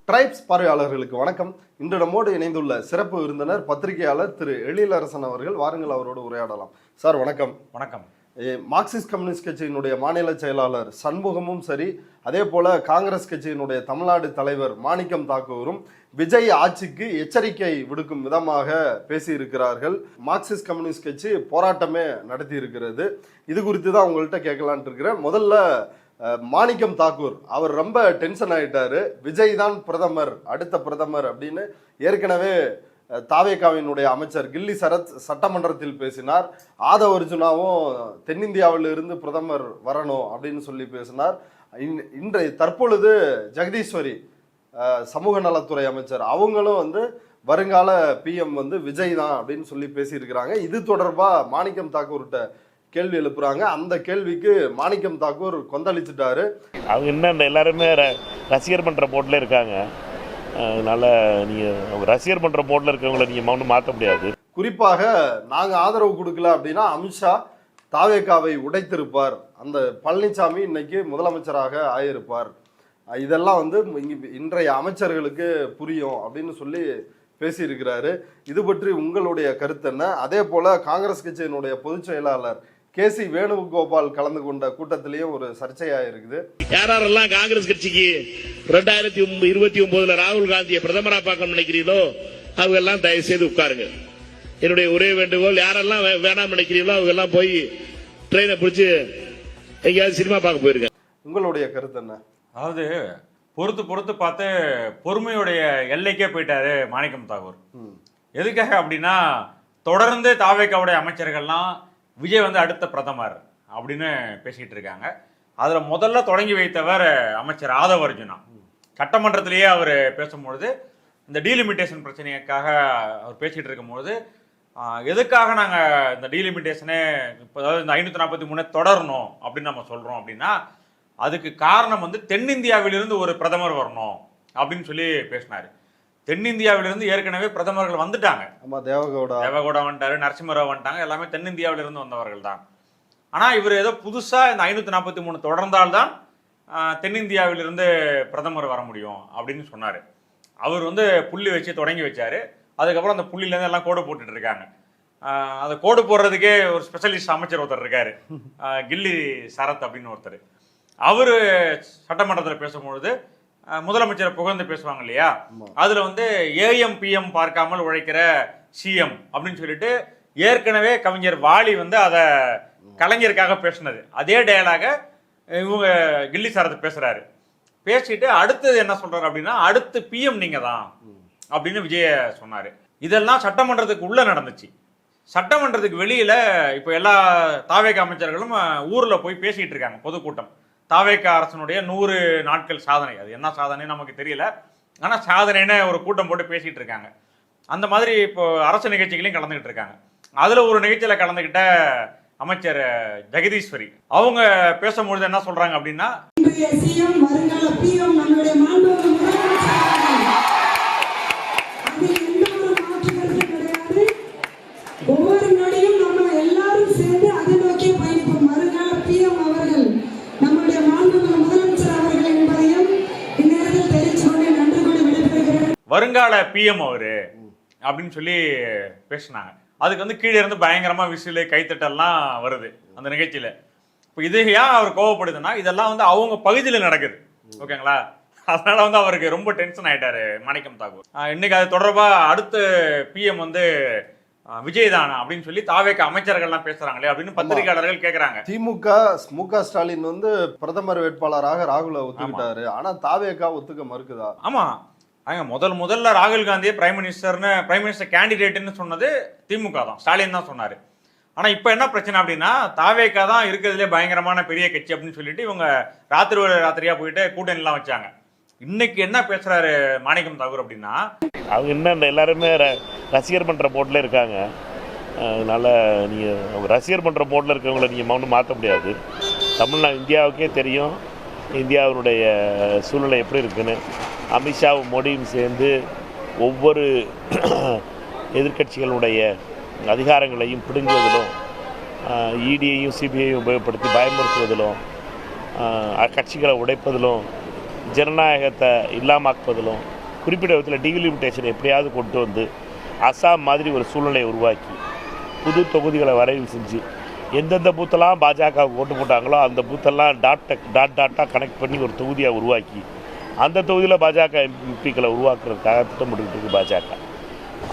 Tribes பார்வையாளர்களுக்கு வணக்கம். இன்று நம்மோடு இணைந்துள்ள சிறப்பு விருந்தினர் பத்திரிகையாளர் திரு எழிலரசன் அவர்கள். வாருங்கள், அவரோடு உரையாடலாம். சார் வணக்கம். வணக்கம். மார்க்சிஸ்ட் கம்யூனிஸ்ட் கட்சியினுடைய மாநில செயலாளர் சண்முகமும் சரி, அதே போல காங்கிரஸ் கட்சியினுடைய தமிழ்நாடு தலைவர் மாணிக்கம் தாக்கூரும் விஜய் ஆட்சிக்கு எச்சரிக்கை விடுக்கும் விதமாக பேசியிருக்கிறார்கள். மார்க்சிஸ்ட் கம்யூனிஸ்ட் கட்சி போராட்டமே நடத்தி இருக்கிறது. இது குறித்து தான் உங்கள்கிட்ட கேட்கலான் இருக்கிறேன். முதல்ல மாணிக்கம் தாக்கூர் அவர் ரொம்ப டென்ஷன் ஆயிட்டாரு. விஜய் தான் பிரதமர், அடுத்த பிரதமர் அப்படின்னு ஏற்கனவே தாவேகாவினுடைய அமைச்சர் கில்லி சரத் சட்டமன்றத்தில் பேசினார். ஆதவ அர்ஜுனாவும் தென்னிந்தியாவிலிருந்து பிரதமர் வரணும் அப்படின்னு சொல்லி பேசினார். இன்றைய தற்பொழுது ஜெகதீஸ்வரி சமூக நலத்துறை அமைச்சர் அவங்களும் வருங்கால பிஎம் விஜய் தான் அப்படின்னு சொல்லி பேசியிருக்கிறாங்க. இது தொடர்பா மாணிக்கம் தாக்கூர்கிட்ட கேள்வி எழுப்புறாங்க. அந்த கேள்விக்கு மாணிக்கம் தாக்கூர் கொந்தளிச்சுட்டாரு. அவங்க இன்னும் எல்லாருமே ரசிகர் மன்ற போர்டில் இருக்காங்க. அதனால நீங்கள் ரசிகர் மன்ற போர்டில் இருக்கவங்களை நீங்கள் ஒன்றும் மாற்ற முடியாது. குறிப்பாக நாங்கள் ஆதரவு கொடுக்கல அப்படின்னா அமித்ஷா தாவேகாவை உடைத்திருப்பார், அந்த பழனிசாமி இன்னைக்கு முதலமைச்சராக ஆயிருப்பார், இதெல்லாம் இன்றைய அமைச்சர்களுக்கு புரியும் அப்படின்னு சொல்லி பேசியிருக்கிறாரு. இது பற்றி உங்களுடைய கருத்து என்ன? அதே போல காங்கிரஸ் கட்சியினுடைய பொதுச் செயலாளர் கேசி வேணுகோபால் கலந்து கொண்ட கூட்டத்திலேயும் ஒரு சர்ச்சையா இருக்குது. யாரெல்லாம் காங்கிரஸ் கட்சிக்கு 2029 ராகுல் காந்தியை பிரதமரா பார்க்க நினைக்கிறீங்களோ அவங்க எல்லாம் தயவு செய்து உட்காருங்க. என்னுடைய ஒரே வேண்டுகோள், யாரெல்லாம் வேணாம் நினைக்கிறீங்களோ அவங்க எல்லாம் போய் ட்ரெயினை பிடிச்சு எங்கேயாவது சினிமா பார்க்க போயிருங்க. உங்களுடைய கருத்து என்ன? அதாவது பொறுத்து பார்த்து பொறுமையுடைய எல்லைக்கே போயிட்டாரு மாணிக்கம் தாக்கூர். எதுக்காக அப்படின்னா, தொடர்ந்து தாவேகாவுடைய அமைச்சர்கள்லாம் விஜய் அடுத்த பிரதமர் அப்படின்னு பேசிக்கிட்டு இருக்காங்க. அதில் முதல்ல தொடங்கி வைத்தவர் அமைச்சர் ஆதவ அர்ஜுனா. சட்டமன்றத்திலேயே அவர் பேசும்பொழுது இந்த டீலிமிட்டேஷன் பிரச்சனைக்காக அவர் பேசிக்கிட்டு இருக்கும்போது, எதுக்காக நாங்கள் இந்த டீலிமிட்டேஷனே இப்போ அதாவது இந்த 543 தொடரணும் அப்படின்னு நம்ம சொல்கிறோம் அப்படின்னா, அதுக்கு காரணம் தென்னிந்தியாவிலிருந்து ஒரு பிரதமர் வரணும் அப்படின்னு சொல்லி பேசினார். தென்னிந்தியாவிலிருந்து ஏற்கனவே பிரதமர்கள் வந்துட்டாங்க. தேவகவுடா வந்துட்டாரு, நரசிம்மராவ் வந்துட்டாங்க, எல்லாமே தென்னிந்தியாவிலிருந்து வந்தவர்கள் தான். ஆனால் இவர் ஏதோ புதுசாக இந்த 543 தொடர்ந்தால்தான் தென்னிந்தியாவிலிருந்து பிரதமர் வர முடியும் அப்படின்னு சொன்னார். அவர் புள்ளி வச்சு தொடங்கி வச்சாரு. அதுக்கப்புறம் அந்த புள்ளிலேருந்து எல்லாம் கோடு போட்டுட்டு இருக்காங்க. அதை கோடு போடுறதுக்கே ஒரு ஸ்பெஷலிஸ்ட் அமைச்சர் ஒருத்தர் இருக்காரு, கில்லி சரத் அப்படின்னு ஒருத்தர். அவர் சட்டமன்றத்தில் பேசும்பொழுது முதலமைச்சரை புகழ்ந்து பேசுவாங்க இல்லையா, அதுல ஏஎம் பிஎம் பார்க்காமல் உழைக்கிற சிஎம் அப்படின்னு சொல்லிட்டு ஏற்கனவே கவிஞர் வாலி அதை கலைஞருக்காக பேசினது அதே டயலாக இவங்க கில்லி சரத் பேசுறாரு. பேசிட்டு அடுத்தது என்ன சொல்றாரு அப்படின்னா, அடுத்து பிஎம் நீங்க தான் அப்படின்னு விஜய சொன்னாரு. இதெல்லாம் சட்டமன்றத்துக்கு உள்ள நடந்துச்சு. சட்டமன்றத்துக்கு வெளியில இப்ப எல்லா தாவேக அமைச்சர்களும் ஊர்ல போய் பேசிட்டு இருக்காங்க. பொதுக்கூட்டம், தாவேக அரசனுடைய 100 நாட்கள் சாதனை, அது என்ன சாதனை நமக்கு தெரியல, ஆனால் சாதனைன்னு ஒரு கூட்டம் போட்டு பேசிட்டு இருக்காங்க. அந்த மாதிரி இப்போ அரசு நிகழ்ச்சிகளையும் கலந்துகிட்டு இருக்காங்க. அதில் ஒரு நிகழ்ச்சியில் கலந்துகிட்ட அமைச்சர் ஜெகதீஸ்வரி அவங்க பேசும்பொழுது என்ன சொல்றாங்க அப்படின்னா, வருங்கால பிஎம் அவரு அப்படின்னு சொல்லி பேசினாங்க. அதுக்கு கீழே இருந்து பயங்கரமா விசிலு கைத்தட்டெல்லாம் வருது அந்த நிகழ்ச்சியில. இப்போ இது ஏன் அவர் கோவப்படுதுன்னா, இதெல்லாம் அவங்க பகுதியில் நடக்குது, ஓகேங்களா? அதனால அவருக்கு ரொம்ப டென்ஷன் ஆயிட்டாரு மாணிக்கம் தாக்கூர். இன்னைக்கு அது தொடர்பா அடுத்த பிஎம் விஜய் தானா அப்படின்னு சொல்லி தாவேக அமைச்சர்கள்லாம் பேசுறாங்களே அப்படின்னு பத்திரிகையாளர்கள் கேட்கறாங்க. திமுக மு.க. ஸ்டாலின் பிரதமர் வேட்பாளராக ராகுலை ஒத்துக்கிட்டாரு, ஆனா தாவேக ஒத்துக்க மறுக்குதா? ஆமா, முதல்ல ராகுல் காந்தியை பிரைம் மினிஸ்டர் கேண்டிடேட்னு சொன்னது திமுக தான், ஸ்டாலின் தான் சொன்னாரு. ஆனா இப்ப என்ன பிரச்சனை அப்படின்னா, தாவேகா தான் இருக்கிறதுலே பயங்கரமான பெரிய கட்சி அப்படின்னு சொல்லிட்டு இவங்க ராத்திரியா போயிட்டு கூட்டணி எல்லாம் வச்சாங்க. இன்னைக்கு என்ன பேசுறாரு மாணிக்கம் தாக்கூர் அப்படின்னா, அவங்க இன்னும் எல்லாருமே ரசிகர் மன்ற போர்டில் இருக்காங்க. அதனால நீங்கள் ரசிகர் மன்ற போர்டில் இருக்கவங்களை நீங்கள் ஒன்றும் மாற்ற முடியாது. இந்தியாவுக்கே தெரியும் இந்தியாவினுடைய சூழ்நிலை எப்படி இருக்குன்னு. அமித்ஷாவும் மோடியும் சேர்ந்து ஒவ்வொரு எதிர்க்கட்சிகளுடைய அதிகாரங்களையும் பிடுங்குவதிலும், இடியையும் சிபிஐயும் உபயோகப்படுத்தி பயமுறுத்துவதிலும், கட்சிகளை உடைப்பதிலும், ஜனநாயகத்தை இல்லாமக்குவதிலும் குறிப்பிட்ட விதத்தில் டீலிமிட்டேஷன் எப்படியாவது கொண்டு வந்து அசாம் மாதிரி ஒரு சூழ்நிலையை உருவாக்கி புது தொகுதிகளை வரைவு செஞ்சு எந்தெந்த பூத்தெல்லாம் பாஜக ஓட்டு போட்டாங்களோ அந்த பூத்தெல்லாம் டாட்டாக கனெக்ட் பண்ணி ஒரு தொகுதியாக உருவாக்கி அந்த தொகுதியில் பாஜக எம்பிக்களை உருவாக்குறதுக்காக திட்டமிட்டு இருக்கு பாஜக.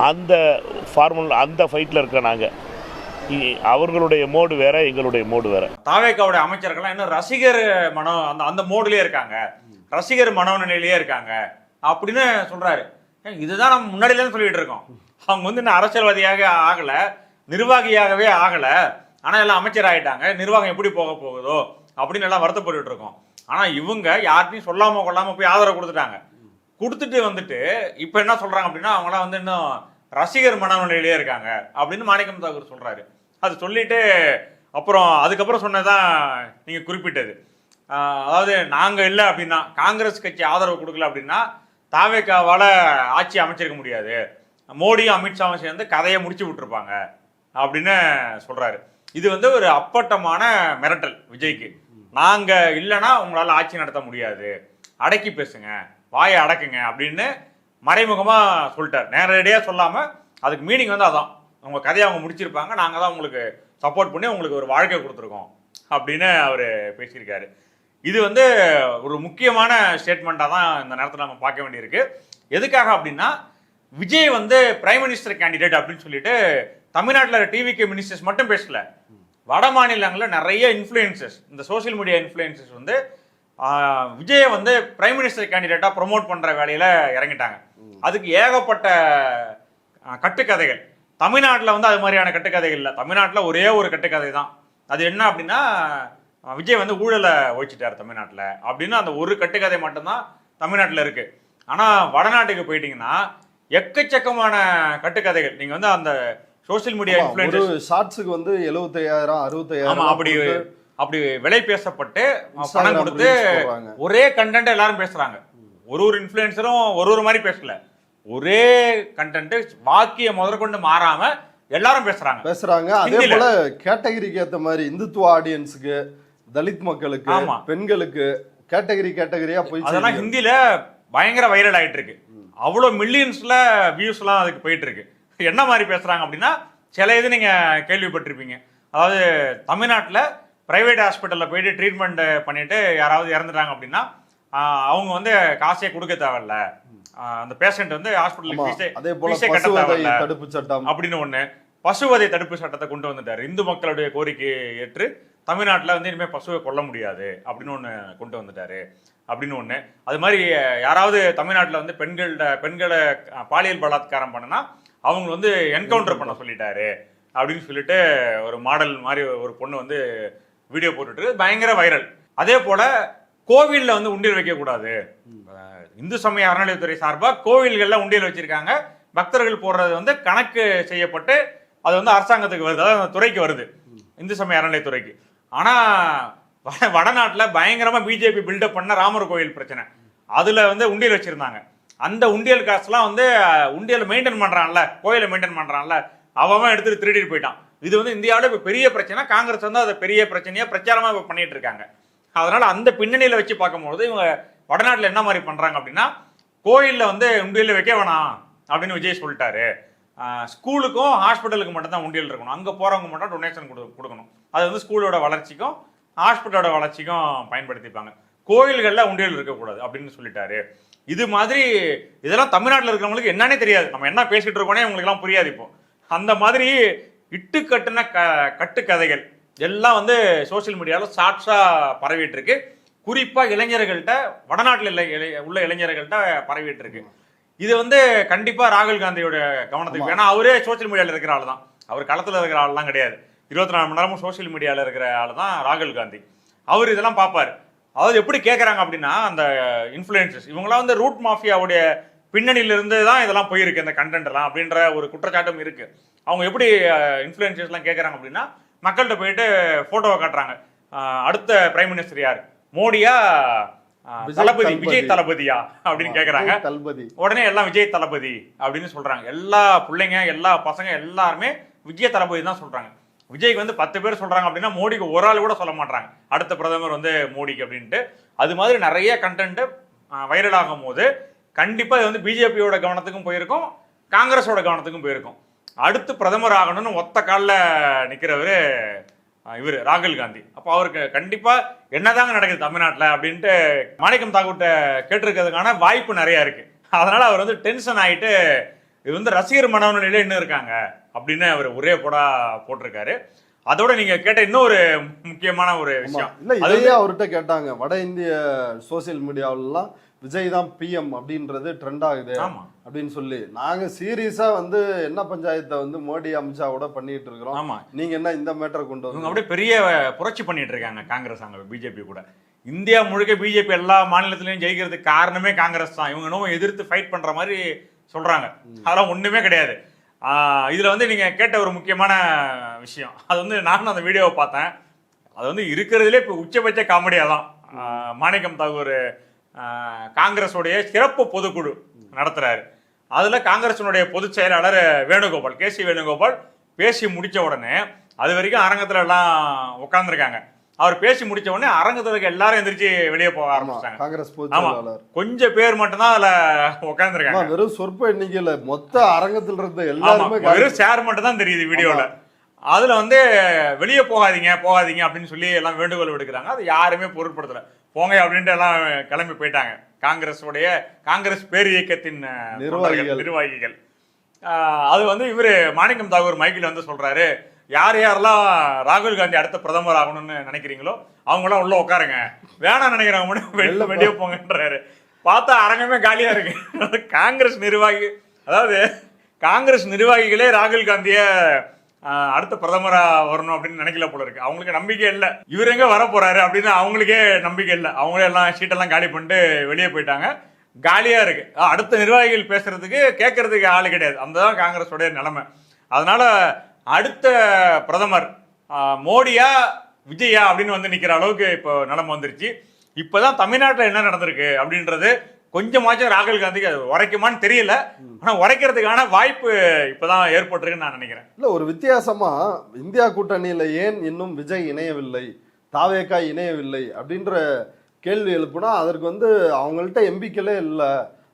அந்த ஃபார்முலா அந்த ஃபைட்டில் இருக்கிற நாங்கள், அவர்களுடைய மோடு வேற, எங்களுடைய மோடு வேற. தாவேக்காவுடைய அமைச்சர்கள்லாம் இன்னும் ரசிகர் மனோ அந்த மோடுலயே இருக்காங்க, ரசிகர் மனோநிலையிலேயே இருக்காங்க அப்படின்னு சொல்றாரு. இதுதான் நம்ம முன்னாடியிலேருந்து சொல்லிட்டு இருக்கோம். அவங்க வந்து இன்னும் அரசியல்வாதியாக ஆகல, நிர்வாகியாகவே ஆகல, ஆனா எல்லாம் அமைச்சர் ஆயிட்டாங்க, நிர்வாகம் எப்படி போக போகுதோ அப்படின்னு எல்லாம் வருத்தப்பட்டு இருக்கோம். ஆனா இவங்க யார்ட்டையும் சொல்லாம கொள்ளாம போய் ஆதரவு கொடுத்துட்டாங்க. கொடுத்துட்டு வந்துட்டு இப்ப என்ன சொல்றாங்க அப்படின்னா அவங்களாம் வந்து இன்னும் ரசிகர் மனநிலையிலே இருக்காங்க அப்படின்னு மாணிக்கம் தாக்கூர் சொல்றாரு. அது சொல்லிட்டு அப்புறம் அதுக்கப்புறம் சொன்னதான் நீங்க குறிப்பிட்டது. அதாவது நாங்க இல்லை அப்படின்னா, காங்கிரஸ் கட்சி ஆதரவு கொடுக்கல அப்படின்னா தாவேக்காவால ஆட்சி அமைச்சிருக்க முடியாது, மோடியும் அமித்ஷாவும் சேர்ந்து கதையை முடிச்சு விட்டுருப்பாங்க அப்படின்னு சொல்றாரு. இது வந்து ஒரு அப்பட்டமான மிரட்டல் விஜய்க்கு. நாங்க இல்லைன்னா உங்களால ஆட்சி நடத்த முடியாது, அடக்கி பேசுங்க, வாயை அடக்குங்க அப்படின்னு மறைமுகமா சொல்லிட்டார். நேரடியா சொல்லாம அதுக்கு மீனிங் வந்து அதான், உங்க கதையை அவங்க முடிச்சிருப்பாங்க, நாங்க தான் உங்களுக்கு சப்போர்ட் பண்ணி உங்களுக்கு ஒரு வாழ்க்கை கொடுத்துருக்கோம் அப்படின்னு அவர் பேசியிருக்காரு. இது வந்து ஒரு முக்கியமான ஸ்டேட்மெண்ட்டாக தான் இந்த நேரத்தில் நம்ம பார்க்க வேண்டியிருக்கு. எதுக்காக அப்படின்னா, விஜய் வந்து பிரைம் மினிஸ்டர் கேண்டிடேட் அப்படின்னு சொல்லிட்டு தமிழ்நாட்டில் டிவிகே மினிஸ்டர்ஸ் மட்டும் பேசல, வட மாநிலங்களில் நிறைய இன்ஃப்ளூயன்சஸ், இந்த சோசியல் மீடியா இன்ஃப்ளூயன்சஸ் வந்து விஜயை வந்து பிரைம் மினிஸ்டர் கேண்டிடேட்டாக ப்ரொமோட் பண்ணுற வேலையில் இறங்கிட்டாங்க. அதுக்கு ஏகப்பட்ட கட்டுக்கதைகள். தமிழ்நாட்டில் வந்து அது மாதிரியான கட்டுக்கதைகள் இல்லை. தமிழ்நாட்டில் ஒரே ஒரு கட்டுக்கதை தான். அது என்ன அப்படின்னா, விஜய் வந்து ஊழலை ஒழிச்சிட்டார் தமிழ்நாட்டில் அப்படின்னு அந்த ஒரு கட்டுக்கதை மட்டும்தான் தமிழ்நாட்டில் இருக்கு. ஆனால் வடநாட்டுக்கு போயிட்டீங்கன்னா எக்கச்சக்கமான கட்டுக்கதைகள். நீங்கள் வந்து அந்த சோசியல் மீடியா இன்ஃப்ளூயன்சஸ் ஷார்ட்ஸுக்கு வந்து 75,000 60,000 அப்படி விலை பேசப்பட்டு பணம் கொடுத்து ஒரே கண்டென்ட் எல்லாரும் பேசுறாங்க. ஒரு இன்ஃப்ளூயன்சரும் ஒரு மாதிரி பேசல, ஒரே கண்டென்ட் வாக்கிய முதற்கொண்டு மாறாம எல்லாரும் பேசுறாங்க. அதே போல கேட்டகரிக்கு ஏத்த மாதிரி இந்துத்துவ ஆடியன்ஸுக்கு, தலித் மக்களுக்கு, பெண்களுக்கு கேட்டகரியா போய் அதெல்லாம் ஹிந்தில பயங்கர வைரல் ஆயிட்டு இருக்கு. அவ்வளவு மில்லியன்ஸ்ல வியூஸ் எல்லாம் அதுக்கு போயிட்டு இருக்கு. என்ன மாதிரி பேசுறாங்க அப்படின்னா, சில இது நீங்க கேள்விப்பட்டிருப்பீங்க. அதாவது தமிழ்நாட்டில் பிரைவேட் ஹாஸ்பிட்டலில் போயிட்டு ட்ரீட்மெண்ட் பண்ணிட்டு யாராவது இறந்துட்டாங்க அப்படின்னா அவங்க வந்து காசே கொடுக்க தேவையில்ல, அந்த பேஷண்ட் வந்து ஹாஸ்பிட்டலுக்கு ஃபீஸே கட்ட தேவையில்ல தடுப்பு சட்டம் அப்படின்னு ஒன்று, பசுவதை தடுப்பு சட்டத்தை கொண்டு வந்துட்டாரு. இந்து மக்களுடைய கோரிக்கையை ஏற்று தமிழ்நாட்டில் வந்து இனிமேல் பசுவை கொல்ல முடியாது அப்படின்னு ஒன்று கொண்டு வந்துட்டாரு அப்படின்னு ஒன்று. அது மாதிரி யாராவது தமிழ்நாட்டில் வந்து பெண்களை பாலியல் பலாத்காரம் பண்ணனா அவங்க வந்து என்கவுண்டர் பண்ண சொல்லிட்டாரு அப்படின்னு சொல்லிட்டு ஒரு மாடல் மாதிரி ஒரு பொண்ணு வந்து வீடியோ போட்டுட்டு பயங்கர வைரல். அதே போல கோவில்ல வந்து உண்டியல் வைக்க கூடாது, இந்து சமய அறநிலையத்துறை சார்பாக கோவில்கள்ல உண்டியல் வச்சிருக்காங்க, பக்தர்கள் போடுறது வந்து கணக்கு செய்யப்பட்டு அது வந்து அரசாங்கத்துக்கு வருது, அதாவது அந்த துறைக்கு வருது, இந்து சமய அறநிலையத்துறைக்கு. ஆனா வடநாட்டில் பயங்கரமா பிஜேபி பில்டப் பண்ண ராமர் கோவில் பிரச்சனை, அதுல வந்து உண்டியல் வச்சிருந்தாங்க. அந்த உண்டியல் காசுலாம் வந்து உண்டியல் மெயின்டைன் பண்றான்ல, கோயிலை மெயின்டைன் பண்றான்ல, அவன் எடுத்துட்டு திருடிட்டு போயிட்டான். இது வந்து இந்தியாவில் இப்போ பெரிய பிரச்சனை. காங்கிரஸ் வந்து அதை பெரிய பிரச்சனையா பிரச்சாரமா பண்ணிட்டு இருக்காங்க. அதனால அந்த பின்னணியில வச்சு பார்க்கும்போது இவங்க வடநாட்டில் என்ன மாதிரி பண்றாங்க அப்படின்னா, கோயிலில் வந்து உண்டியல் வைக்க வேணாம் அப்படின்னு விஜய் சொல்லிட்டாரு, ஸ்கூலுக்கும் ஹாஸ்பிட்டலுக்கு மட்டும் தான் உண்டியல் இருக்கணும், அங்கே போறவங்க மட்டும் டொனேஷன் கொடுக்கணும், அது வந்து ஸ்கூலோட வளர்ச்சிக்கும் ஹாஸ்பிட்டலோட வளர்ச்சிக்கும் பயன்படுத்திப்பாங்க, கோயில்களில் உண்டியல் இருக்கக்கூடாது அப்படின்னு சொல்லிட்டாரு. இது மாதிரி இதெல்லாம் தமிழ்நாட்டில் இருக்கிறவங்களுக்கு என்னன்னே தெரியாது, நம்ம என்ன பேசிட்டு இருக்கோனே உங்களுக்கு எல்லாம் புரியாது. இப்போ அந்த மாதிரி இட்டு கட்டுன கட்டுக்கதைகள் எல்லாம் வந்து சோசியல் மீடியாவில் ஷார்ட்ஸா பரவிட்டு இருக்கு. குறிப்பா இளைஞர்கள்ட்ட, வடநாட்டில் உள்ள இளைஞர்கள்ட்ட பரவிட்டு இருக்கு. இது வந்து கண்டிப்பா ராகுல் காந்தியோட கவனத்துக்கு, ஏன்னா அவரே சோசியல் மீடியாவில் இருக்கிற ஆள் தான், அவர் களத்தில் இருக்கிற ஆள்லாம் கிடையாது, 24 மணி நேரமும் சோசியல் மீடியாவில் இருக்கிற ஆள் தான் ராகுல் காந்தி. அவர் இதெல்லாம் பார்ப்பார். அதாவது எப்படி கேட்குறாங்க அப்படின்னா, அந்த இன்ஃப்ளூயன்சஸ் இவங்களாம் வந்து ரூட் மாஃபியாவுடைய பின்னணியிலிருந்து தான் இதெல்லாம் போயிருக்கு இந்த கண்டென்ட் எல்லாம் அப்படின்ற ஒரு குற்றச்சாட்டும் இருக்கு. அவங்க எப்படி இன்ஃப்ளூயன்சர்ஸ்லாம் கேட்குறாங்க அப்படின்னா, மக்கள்கிட்ட போயிட்டு ஃபோட்டோவை காட்டுறாங்க, அடுத்த பிரைம் மினிஸ்டர் யார், மோடியா தளபதி, விஜய் தளபதியா அப்படின்னு கேட்குறாங்க. உடனே எல்லாம் விஜய் தளபதி அப்படின்னு சொல்றாங்க. எல்லா பிள்ளைங்க, எல்லா பசங்க எல்லாருமே விஜய் தளபதி தான் சொல்றாங்க. விஜய்க்கு வந்து 10 பேர் சொல்றாங்க அப்படின்னா மோடிக்கு ஒரு ஆள் கூட சொல்ல மாட்டாங்க அடுத்த பிரதமர் வந்து மோடிக்கு அப்படின்ட்டு. அது மாதிரி நிறைய கண்டென்ட் வைரல் ஆகும் போது கண்டிப்பா இது வந்து பிஜேபியோட கவனத்துக்கும் போயிருக்கும், காங்கிரஸோட கவனத்துக்கும் போயிருக்கும். அடுத்து பிரதமர் ஆகணும்னு ஒத்த காலில் நிற்கிறவர் இவர் ராகுல் காந்தி. அப்போ அவருக்கு கண்டிப்பா என்னதாங்க நடக்குது தமிழ்நாட்டில் அப்படின்ட்டு மாணிக்கம் தாக்கூர்கிட்ட கேட்டிருக்கிறதுக்கான வாய்ப்பு நிறைய இருக்கு. அதனால அவர் வந்து டென்ஷன் ஆகிட்டு இது வந்து ரசிகர் மனநிலையில இன்னும் இருக்காங்க அப்படின்னு அவர் ஒரே போட்டிருக்காரு. அதோட நீங்க கேட்ட இன்னொரு முக்கியமான ஒரு விஷயம், இல்ல இதையே அவர்கிட்ட கேட்டாங்க. வட இந்திய சோசியல் மீடியாவிலாம் விஜய் தான் பிஎம் அப்படின்றது ட்ரெண்ட் ஆகுது அப்படின்னு சொல்லி, நாங்க சீரியஸா வந்து என்ன பஞ்சாயத்தை வந்து மோடி அமித்ஷாவோட பண்ணிட்டு இருக்கிறோம். ஆமா, நீங்க என்ன இந்த மேட்டரை கொண்டு வந்து அப்படியே பெரிய புரட்சி பண்ணிட்டு இருக்காங்க காங்கிரஸ் அங்க பிஜேபி கூட. இந்தியா முழுக்க பிஜேபி எல்லா மாநிலத்திலையும் ஜெயிக்கிறதுக்கு காரணமே காங்கிரஸ் தான். இவங்க இன்னும் எதிர்த்து ஃபைட் பண்ற மாதிரி சொல்றாங்க. அதெல்லாம் ஒண்ணுமே கிடையாது. இதுல வந்து நீங்க கேட்ட ஒரு முக்கியமான விஷயம், அது வந்து நானும் அந்த வீடியோவை பார்த்தேன். அது வந்து இருக்கிறதுலே இப்போ உச்சபட்ச காமெடியா தான். மாணிக்கம் தாக்கூர் காங்கிரஸுடைய சிறப்பு பொதுக்குழு நடத்துறாரு. அதுல காங்கிரசினுடைய பொதுச் செயலாளர் வேணுகோபால், கேசி வேணுகோபால் பேசி முடிச்ச உடனே, அது வரைக்கும் அரங்கத்துல எல்லாம் உட்கார்ந்துருக்காங்க. அவர் பேசி முடிச்ச உடனே அரங்கத்துல எல்லாரும் எந்திரிச்சு வெளியே போக ஆரம்பிச்சாங்க. காங்கிரஸ் பொதுச் செயலாளர் கொஞ்சம் பேர் மட்டும் தான் அதுல உட்கார்ந்துருக்காங்க. வெறும் சொற்ப எண்ணிக்கையில மொத்த அரங்கத்தில் இருந்த எல்லாருமே வெறும் ஷேர் மட்டும் தான் தெரியுது வீடியோல. அதுல வந்து வெளியே போகாதீங்க அப்படின்னு சொல்லி எல்லாம் வேண்டுகோள் விடுக்கிறாங்க. அது யாருமே பொருட்படுத்தல. போங்க அப்படின்ட்டு எல்லாம் கிளம்பி போயிட்டாங்க. காங்கிரஸ் பேர் இயக்கத்தின் நிர்வாகிகள். அது வந்து இவரு மாணிக்கம் தாக்கூர் மைக்கில் வந்து சொல்றாரு, யாரெல்லாம் ராகுல் காந்தி அடுத்த பிரதமர் ஆகணும்னு நினைக்கிறீங்களோ அவங்களாம் உள்ள உட்காருங்க, வேணாம் நினைக்கிறவங்க மட்டும் வெளியே போங்கன்றாரு. பார்த்தா அரங்கமே காலியா இருக்கு. காங்கிரஸ் நிர்வாகிகளே ராகுல் காந்திய அடுத்த பிரதமரா வரணும் அப்படின்னு நினைக்கல போல இருக்கு. அவங்களுக்கு நம்பிக்கை இல்லை, இவர் எங்க வர போறாரு அப்படின்னு அவங்களுக்கே நம்பிக்கை இல்லை. அவங்களே எல்லாம் சீட்டெல்லாம் காலி பண்ணிட்டு வெளியே போயிட்டாங்க. காலியா இருக்கு. அடுத்த நிர்வாகிகள் பேசுறதுக்கு கேட்கறதுக்கு ஆளு கிடையாது. அந்த காங்கிரஸோடைய நிலைமை. அதனால அடுத்த பிரதமர் மோடியா விஜயா அப்படின்னு வந்து நிக்கிற அளவுக்கு இப்போ நிலைமை வந்துருச்சு. இப்பதான் தமிழ்நாட்டில் என்ன நடந்திருக்கு அப்படின்றது கொஞ்சமாச்சும் ராகுல் காந்திக்கு அது உரைக்குமான்னு தெரியல. ஆனா உரைக்கிறதுக்கான வாய்ப்பு இப்பதான் ஏற்பட்டிருக்குன்னு நான் நினைக்கிறேன். இல்ல ஒரு வித்தியாசமா இந்தியா கூட்டணியில ஏன் இன்னும் விஜய் இணையவில்லை, தாவேகா இணையவில்லை அப்படின்ற கேள்வி எழுப்புனா அதற்கு வந்து அவங்கள்ட்ட எம்பிக்களே இல்லை.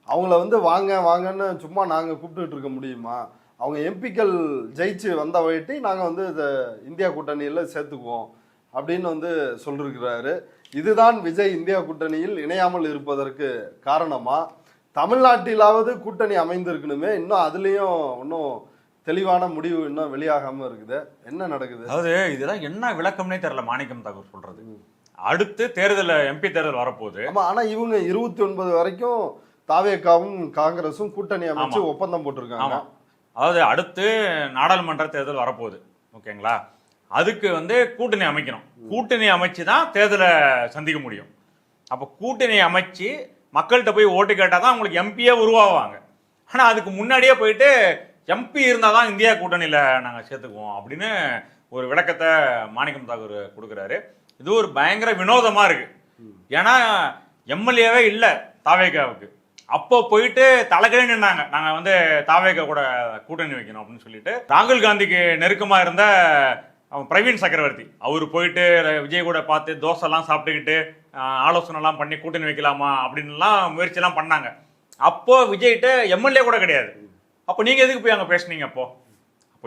அவங்கள வந்து வாங்கன்னு சும்மா நாங்க கூப்பிட்டுட்டு இருக்க முடியுமா? அவங்க எம்பிக்கள் ஜெயிச்சு வந்த வயிட்டு நாங்க வந்து இதை இந்தியா கூட்டணியில சேர்த்துக்குவோம் அப்படின்னு வந்து சொல்லிருக்கிறாரு. இதுதான் விஜய் இந்தியா கூட்டணியில் இணையாமல் இருப்பதற்கு காரணமா? தமிழ்நாட்டிலாவது கூட்டணி அமைந்திருக்கணுமே, இன்னும் அதுலயும் இன்னும் தெளிவான முடிவு இன்னும் வெளியாகாம இருக்குது. என்ன நடக்குது? அதாவது இதெல்லாம் என்ன விளக்கம்னே தெரியல மாணிக்கம் தாக்கூர் சொல்றது. அடுத்து தேர்தல் எம்பி தேர்தல் வரப்போகுது. ஆமா, ஆனா இவங்க 29 வரைக்கும் தாவேகாவும் காங்கிரஸும் கூட்டணி அமைச்சு ஒப்பந்தம் போட்டிருக்காங்க. அதாவது அடுத்து நாடாளுமன்ற தேர்தல் வரப்போகுது, ஓகேங்களா? அதுக்கு வந்து கூட்டணி அமைக்கணும். கூட்டணி அமைச்சு தான் தேர்தலை சந்திக்க முடியும். அப்போ கூட்டணி அமைச்சு மக்கள்கிட்ட போய் ஓட்டு கேட்டால் தான் அவங்களுக்கு எம்பியே உருவாவாங்க. ஆனால் அதுக்கு முன்னாடியே போயிட்டு எம்பி இருந்தால் தான் இந்தியா கூட்டணியில் நாங்கள் சேர்த்துக்குவோம் அப்படின்னு ஒரு விளக்கத்தை மாணிக்கம் தாக்கூர் கொடுக்குறாரு. இது ஒரு பயங்கர வினோதமாக இருக்கு. ஏன்னா எம்எல்ஏவே இல்லை தாவேகாவுக்கு. அப்போ போயிட்டு தலைகளே நின்னாங்க, நாங்கள் வந்து தாவேகா கூட கூட்டணி வைக்கணும் அப்படின்னு சொல்லிட்டு. ராகுல் காந்திக்கு நெருக்கமாக இருந்த பிரவீன் சக்கரவர்த்தி அவர் போயிட்டு விஜய் கூட பார்த்து தோசைலாம் சாப்பிட்டுக்கிட்டு ஆலோசனைலாம் பண்ணி கூட்டணி வைக்கலாமா அப்படின்லாம் முயற்சியெல்லாம் பண்ணாங்க. அப்போ விஜய்கிட்ட எம்எல்ஏ கூட கிடையாது. அப்போ நீங்கள் எதுக்கு போய் அங்கே பேசுனீங்க? அப்போ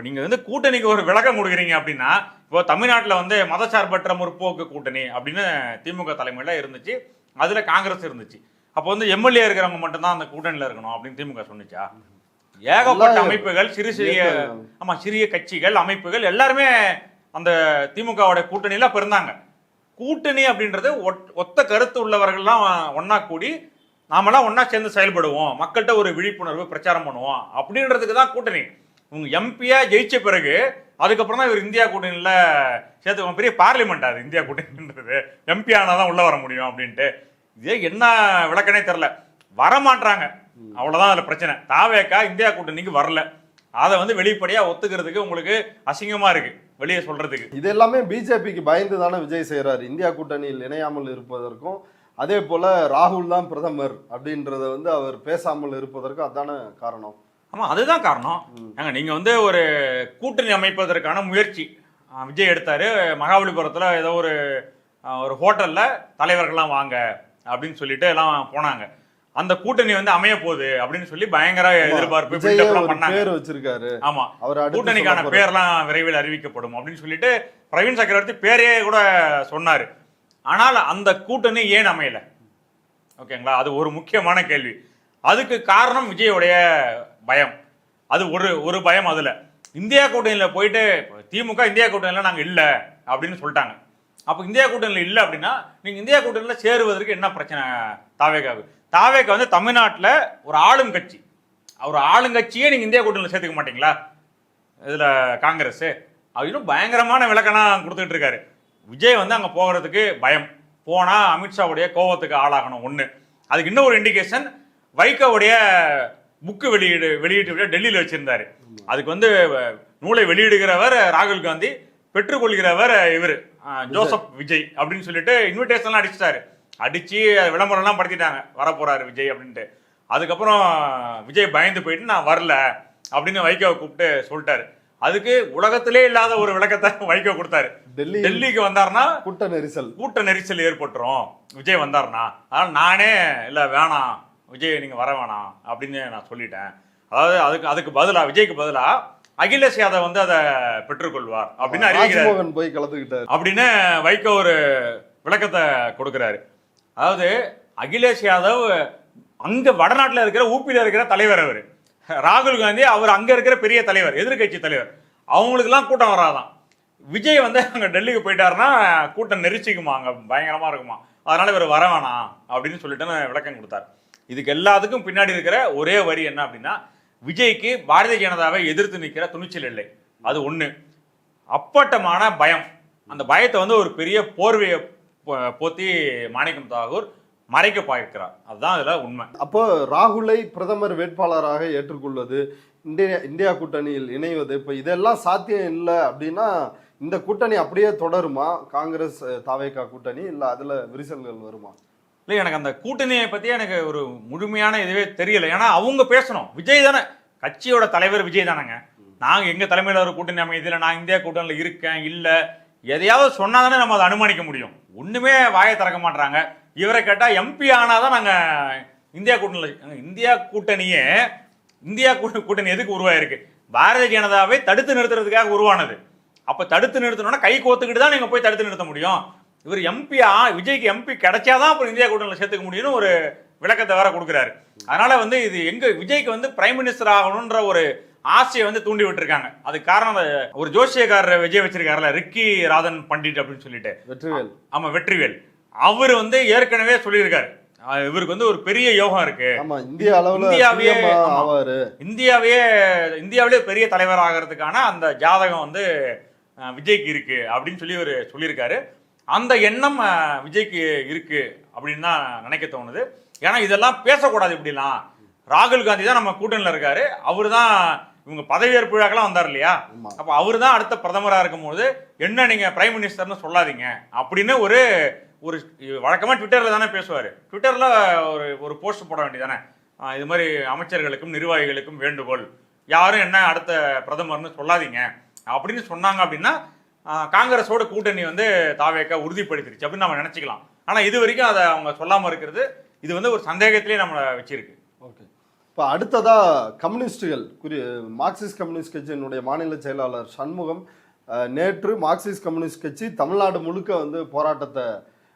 நீங்கள் வந்து கூட்டணிக்கு ஒரு விளக்கம் கொடுக்குறீங்க அப்படின்னா, இப்போ தமிழ்நாட்டில் வந்து மதசார்பற்ற முற்போக்கு கூட்டணி அப்படின்னு திமுக தலைமையில் இருந்துச்சு, அதில் காங்கிரஸ் இருந்துச்சு. அப்போ வந்து எம்எல்ஏ இருக்கிறவங்க மட்டும்தான் அந்த கூட்டணியில் இருக்கணும் அப்படின்னு திமுக சொன்னிச்சா? ஏகப்பட்ட அமைப்புகள், சிறிய கட்சிகள், அமைப்புகள் எல்லாருமே அந்த திமுகவோட கூட்டணியில அப்ப இருந்தாங்க. கூட்டணி அப்படின்றது ஒத்த கருத்து உள்ளவர்கள்லாம் ஒன்னா கூடி நாமெல்லாம் ஒன்னா சேர்ந்து செயல்படுவோம், மக்கள்கிட்ட ஒரு விழிப்புணர்வு பிரச்சாரம் பண்ணுவோம் அப்படின்றதுக்கு தான் கூட்டணி. உங்க எம்பியா ஜெயிச்ச பிறகு அதுக்கப்புறம் தான் இவர் இந்தியா கூட்டணியில சேர்த்துக்கோங்க. பெரிய பார்லிமெண்ட் அது இந்தியா கூட்டணின்றது. எம்பி ஆனாதான் உள்ள வர முடியும் அப்படின்ட்டு. இதே என்ன விளக்கனே தெரியல, வரமாட்டாங்க. அவ்வளவுதான் அதுல பிரச்சனை. தாவேகா இந்தியா கூட்டணிக்கு வரல. அதை வந்து வெளிப்படையா ஒத்துக்கிறதுக்கு உங்களுக்கு அசிங்கமா இருக்கு வெளியே சொல்றதுக்கு. இது எல்லாமே பிஜேபிக்கு பயந்து தானே விஜய் செய்யறாரு, இந்தியா கூட்டணியில் இணையாமல் இருப்பதற்கும். அதே போல ராகுல் தான் பிரதமர் அப்படின்றத வந்து அவர் பேசாமல் இருப்பதற்கும் அதான காரணம். ஆமா, அதுதான் காரணம். நீங்க வந்து ஒரு கூட்டணி அமைப்பதற்கான முயற்சி விஜய் எடுத்தாரு. மகாபலிபுரத்துல ஏதோ ஒரு ஹோட்டல்ல தலைவர்கள்லாம் வாங்க அப்படின்னு சொல்லிட்டு எல்லாம் போனாங்க. அந்த கூட்டணி வந்து அமைய போகுது அப்படின்னு சொல்லி பயங்கர எதிர்பார்ப்பு விஜயே build-up எல்லாம் ஒரு பண்ணாங்க. பேர் வச்சிருக்காரு. ஆமா, அவர் அடுத்து கூட்டணிக்கான சொல்ல போறாரு. பேர்லாம் விரைவில் அறிவிக்கப்படும் அப்படின்னு சொல்லிட்டு பிரவீன் சக்கரவர்த்தி பேரே கூட சொன்னாரு. ஆனால் அந்த கூட்டணி ஏன் அமையல? ஓகேங்களா, அது ஒரு முக்கியமான கேள்வி. அதுக்கு காரணம் விஜயோடைய பயம். அது ஒரு பயம். அதுல இந்தியா கூட்டணியில போயிட்டு திமுக இந்தியா கூட்டணியில நாங்க இல்ல அப்படின்னு சொல்லிட்டாங்க. அப்ப இந்தியா கூட்டணியில இல்ல அப்படின்னா நீங்க இந்தியா கூட்டணியில சேருவதற்கு என்ன பிரச்சனை? தாவேகா வந்து தமிழ்நாட்டுல ஒரு ஆளும் கட்சி, ஒரு ஆளுங்கட்சியே நீங்க இந்தியா கூட்டணியில சேர்த்துக்க மாட்டீங்களா? இதுல காங்கிரஸ் இன்னும் பயங்கரமான விளக்கம்லாம் கொடுத்துட்டு இருக்காரு. விஜய் வந்து அங்க போகிறதுக்கு பயம். போனா அமித்ஷாவுடைய கோபத்துக்கு ஆளாகணும் ஒண்ணு. அதுக்கு இன்னொரு இண்டிகேஷன், வைகோவுடைய புக்கு வெளியிட்டு டெல்லியில வச்சிருந்தாரு. அதுக்கு வந்து நூலை வெளியிடுகிறவர் ராகுல் காந்தி, பெற்றுக்கொள்கிறவர் இவர் ஜோசப் விஜய் அப்படின்னு சொல்லிட்டு இன்விடேஷன்லாம் அடிச்சிட்டாரு. அடிச்சு விளம்பரம்லாம் படுத்திட்டாங்க, வரப்போறாரு விஜய் அப்படின்ட்டு. அதுக்கப்புறம் விஜய் பயந்து போயிட்டு நான் வரல அப்படின்னு வைகோவை கூப்பிட்டு சொல்லிட்டாரு. அதுக்கு உலகத்திலே இல்லாத ஒரு விளக்கத்தை வைகோ கொடுத்தாரு. டெல்லிக்கு வந்தாருன்னா கூட்ட நெரிசல் ஏற்பட்டுரும் விஜய் வந்தாருன்னா. அதனால நானே இல்ல வேணாம் விஜய் நீங்க வர வேணாம் அப்படின்னு நான் சொல்லிட்டேன். அதாவது அதுக்கு பதிலா விஜய்க்கு பதிலா அகிலேஷ் யாதவ் வந்து அதை பெற்றுக்கொள்வார் அப்படின்னு அறிவிக்கிறார் போய் கலந்துக்கிட்டார் அப்படின்னு வைகோ ஒரு விளக்கத்தை கொடுக்கிறாரு. அதாவது அகிலேஷ் யாதவ் அங்க வடநாட்டுல இருக்கிற ஊபியில இருக்கிற தலைவர், அவரு ராகுல் காந்தி அவர் அங்க இருக்கிற பெரிய தலைவர், எதிர்கட்சி தலைவர். அவங்களுக்கு எல்லாம் கூட்டம் வராதான். விஜய் வந்து அங்க டெல்லிக்கு போயிட்டாருன்னா கூட்டம் நெரிச்சிக்குமா, அங்க பயங்கரமா இருக்குமா, அதனால இவர் வர வேணாம் அப்படின்னு சொல்லிட்டு விளக்கம் கொடுத்தார். இதுக்கு எல்லாத்துக்கும் பின்னாடி இருக்கிற ஒரே வரி என்ன அப்படின்னா, விஜய்க்கு பாரதிய ஜனதாவை எதிர்த்து நிற்கிற துணிச்சல் இல்லை. அது ஒண்ணு. அப்பட்டமான பயம். அந்த பயத்தை வந்து ஒரு பெரிய போர்வையை போத்தி மாணிக்கம் தாகூர் மறைக்க பார்க்கிறார். அதுதான் இதுல உண்மை. அப்போ ராகுலை பிரதமர் வேட்பாளராக ஏற்றுக்கொள்வது, இந்தியா கூட்டணியில் இணைவது, இப்போ இதெல்லாம் சாத்தியம் இல்லை அப்படின்னா இந்த கூட்டணி அப்படியே தொடருமா? காங்கிரஸ் தாவேகா கூட்டணி, இல்லை அதுல விரிசல்கள் வருமா? இல்லை, எனக்கு அந்த கூட்டணியை பத்தி எனக்கு ஒரு முழுமையான இதுவே தெரியல. ஏன்னா அவங்க பேசணும். விஜய் தானே கட்சியோட தலைவர், விஜய் தானேங்க. நாங்க எங்க தலைமையில ஒரு கூட்டணி அமைதியில நான் இந்தியா கூட்டணியில் இருக்கேன் இல்ல எதையாவது சொன்னாதானே நம்ம அதை அனுமானிக்க முடியும். ஒண்ணுமே வாயை திறக்க மாட்டாங்க. இவரை கேட்டா எம்பி ஆனாதான் நாங்க இந்தியா கூட்டணியே இந்தியா கூட்டணி எதுக்கு உருவாயிருக்கு? பாரதிய ஜனதாவை தடுத்து நிறுத்துறதுக்காக உருவானது. அப்ப தடுத்து நிறுத்தணும்னா கை கோத்துக்கிட்டு தான் நீங்க போய் தடுத்து நிறுத்த முடியும். இவர் எம்பியா, விஜய்க்கு எம்பி கிடைச்சாதான் அப்புறம் இந்தியா கூட்டணியில் சேர்த்துக்க முடியும்னு ஒரு விளக்கத்தை வேற கொடுக்குறாரு. அதனால வந்து இது எங்க விஜய்க்கு வந்து பிரைம் மினிஸ்டர் ஆகணும்ன்ற ஒரு ஆசையை வந்து தூண்டி விட்டுருக்காங்க. அதுக்கு காரணம் ஒரு ஜோசியக்காரர் விஜய் வச்சிருக்காருல, ரிக்கி ராதன் பண்டிட் அப்படின்னு சொல்லிட்டு, வெற்றிவேல். ஆமா, வெற்றிவேல். அவர் வந்து ஏற்கனவே சொல்லியிருக்காரு இவருக்கு வந்து ஒரு பெரிய யோகம் இருக்கு, இந்தியாவிலே பெரிய தலைவர் ஆகிறதுக்கான அந்த ஜாதகம் வந்து விஜய்க்கு இருக்கு அப்படின்னு சொல்லி இவர் சொல்லியிருக்காரு. அந்த எண்ணம் விஜய்க்கு இருக்கு அப்படின்னு தான் நினைக்க தோணுது. ஏன்னா இதெல்லாம் பேசக்கூடாது இப்படிலாம். ராகுல் காந்தி தான் நம்ம கூட்டணியில் இருக்காரு. அவரு தான் இவங்க பதவியேற்பு விழாக்கெல்லாம் வந்தார் இல்லையா, அப்ப அவரு தான் அடுத்த பிரதமராக இருக்கும்போது என்ன நீங்க பிரைம் மினிஸ்டர்னு சொல்லாதீங்க அப்படின்னு ஒரு வழக்கமா ட்விட்டர்ல தானே பேசுவாரு. ட்விட்டர்ல ஒரு போஸ்ட் போட வேண்டியதானே, இது மாதிரி அமைச்சர்களுக்கும் நிர்வாகிகளுக்கும் வேண்டுகோள், யாரும் என்ன அடுத்த பிரதமர்னு சொல்லாதீங்க அப்படின்னு சொன்னாங்க அப்படின்னா காங்கிரஸோட கூட்டணி வந்து தாவேகா உறுதிப்படுத்திருச்சு அப்படின்னு நம்ம நினைச்சுக்கலாம். ஆனா இது வரைக்கும் அதை அவங்க சொல்லாம இருக்கிறது இது வந்து ஒரு சந்தேகத்திலேயே நம்மளை வச்சிருக்கு. ஓகே, இப்போ அடுத்ததா கம்யூனிஸ்டுகள் மார்க்சிஸ்ட் கம்யூனிஸ்ட் கட்சியினுடைய மாநில செயலாளர் சண்முகம் நேற்று மார்க்சிஸ்ட் கம்யூனிஸ்ட் கட்சி தமிழ்நாடு முழுக்க வந்து போராட்டத்தை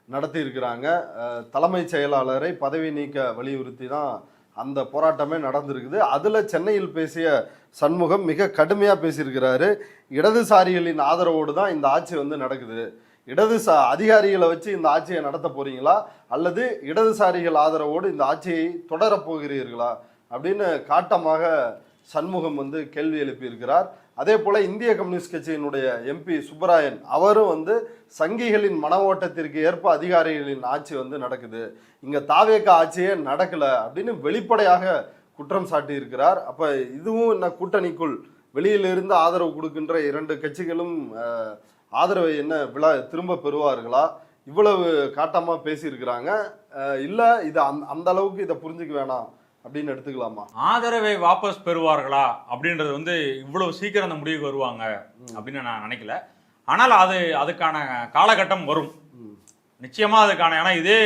நடத்தி இருக்கிறாங்க. தலைமைச் செயலாளரை பதவி நீக்க வலியுறுத்தி தான் அந்த போராட்டமே நடந்திருக்குது. அதில் சென்னையில் பேசிய சண்முகம் மிக கடுமையாக பேசியிருக்கிறாரு. இடதுசாரிகளின் ஆதரவோடு தான் இந்த ஆட்சி வந்து நடக்குது, அதிகாரிகளை வச்சு இந்த ஆட்சியை நடத்த போறீங்களா அல்லது இடதுசாரிகள் ஆதரவோடு இந்த ஆட்சியை தொடரப்போகிறீர்களா அப்படின்னு காட்டமாக சண்முகம் வந்து கேள்வி எழுப்பியிருக்கிறார். அதே போல இந்திய கம்யூனிஸ்ட் கட்சியினுடைய எம்பி சுப்பராயன் அவரும் வந்து சங்கிகளின் மன ஓட்டத்திற்கு ஏற்ப அதிகாரிகளின் ஆட்சி வந்து நடக்குது, இங்க தாவேகா ஆட்சியே நடக்கல அப்படின்னு வெளிப்படையாக குற்றம் சாட்டி இருக்கிறார். அப்ப இதுவும் என்ன கூட்டணிக்குள் வெளியிலிருந்து ஆதரவு கொடுக்கின்ற இரண்டு கட்சிகளும் ஆதரவை என்ன திரும்ப பெறுவார்களா? இவ்வளவு காட்டமா பேசியிருக்கிறாங்க. இல்ல இது அந்த அளவுக்கு இதை புரிஞ்சுக்க வேணாம் அப்படின்னு எடுத்துக்கலாமா? ஆதரவை வாபஸ் பெறுவார்களா அப்படின்றது வந்து இவ்வளவு சீக்கிரம் அந்த முடிவுக்கு வருவாங்க அப்படின்னு நான் நினைக்கல. ஆனால் அதுக்கான காலகட்டம் வரும் நிச்சயமா அதுக்கான. ஏன்னா இதே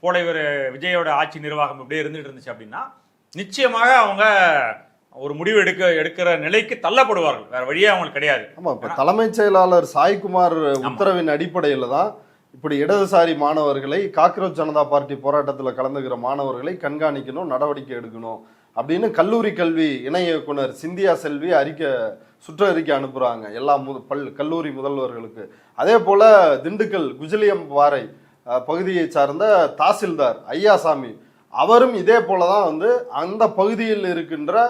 போல இவர் விஜயோட ஆட்சி நிர்வாகம் இப்படியே இருந்துட்டு இருந்துச்சு அப்படின்னா நிச்சயமாக அவங்க ஒரு முடிவு எடுக்கிற நிலைக்கு தள்ளப்படுவார்கள். வேற வழியே அவங்களுக்கு கிடையாது. ஆமா, இப்ப தலைமைச் செயலாளர் சாய்குமார் உத்தரவின் அடிப்படையில தான் இப்படி இடதுசாரி மாணவர்களை காக்ரோச் ஜனதா பார்ட்டி போராட்டத்தில் கலந்துக்கிற மாணவர்களை கண்காணிக்கணும், நடவடிக்கை எடுக்கணும் அப்படின்னு கல்லூரி கல்வி இணை இயக்குனர் சிந்தியா செல்வி சுற்றறிக்கை அனுப்புறாங்க எல்லா கல்லூரி முதல்வர்களுக்கு. அதே போல திண்டுக்கல் குஜிலியம்பாறை பகுதியை சார்ந்த தாசில்தார் ஐயாசாமி அவரும் இதே போலதான் வந்து அந்த பகுதியில் இருக்கின்ற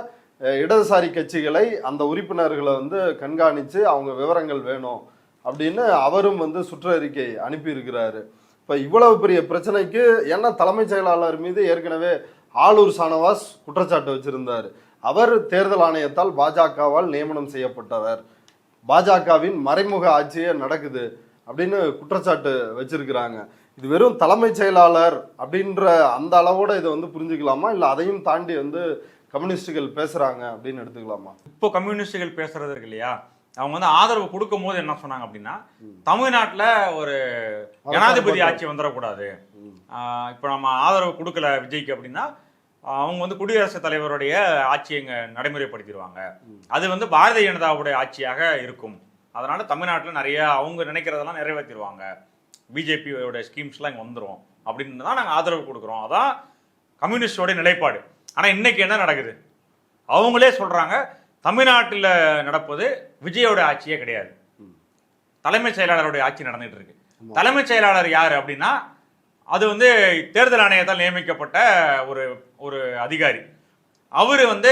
இடதுசாரி கட்சிகளை அந்த உறுப்பினர்களை வந்து கண்காணித்து அவங்க விவரங்கள் வேணும் அப்படின்னு அவரும் வந்து சுற்றறிக்கை அனுப்பியிருக்கிறாரு. இப்போ இவ்வளவு பெரிய பிரச்சனைக்கு ஏன்னா தலைமைச் செயலாளர் மீது ஏற்கனவே ஆளூர் ஷானவாஸ் குற்றச்சாட்டு வச்சிருந்தார். அவர் தேர்தல் ஆணையத்தால் பாஜகவால் நியமனம் செய்யப்பட்டவர், பாஜகவின் மறைமுக ஆட்சியே நடக்குது அப்படின்னு குற்றச்சாட்டு வச்சிருக்கிறாங்க. இது வெறும் தலைமைச் செயலாளர் அப்படின்ற அந்த அளவோட இதை வந்து புரிஞ்சுக்கலாமா, இல்லை அதையும் தாண்டி வந்து கம்யூனிஸ்டுகள் பேசுறாங்க அப்படின்னு எடுத்துக்கலாமா? இப்போ கம்யூனிஸ்டுகள் பேசுறது இருக்கு இல்லையா, அவங்க வந்து ஆதரவு கொடுக்கும் போது என்ன சொன்னாங்க அப்படின்னா, தமிழ்நாட்டில் ஒரு ஜனாதிபதி ஆட்சி வந்துடக்கூடாது, இப்போ நம்ம ஆதரவு கொடுக்கல விஜய்க்கு அப்படின்னா அவங்க வந்து குடியரசுத் தலைவருடைய ஆட்சியை இங்கே நடைமுறைப்படுத்திடுவாங்க, அது வந்து பாரதிய ஜனதாவுடைய ஆட்சியாக இருக்கும், அதனால தமிழ்நாட்டில் நிறைய அவங்க நினைக்கிறதெல்லாம் நிறைவேற்றிடுவாங்க, பிஜேபியோட ஸ்கீம்ஸ்லாம் இங்கே வந்துடும் அப்படின்னு தான் நாங்கள் ஆதரவு கொடுக்குறோம். அதான் கம்யூனிஸ்டோட நிலைப்பாடு. ஆனால் இன்னைக்கு என்ன நடக்குது, அவங்களே சொல்றாங்க தமிழ்நாட்டில் நடப்பது விஜயோட ஆட்சியே கிடையாது, தலைமைச் செயலாளருடைய ஆட்சி நடந்துட்டு இருக்கு. தலைமைச் செயலாளர் யாரு அப்படின்னா அது வந்து தேர்தல் ஆணையத்தால் நியமிக்கப்பட்ட ஒரு அதிகாரி. அவர் வந்து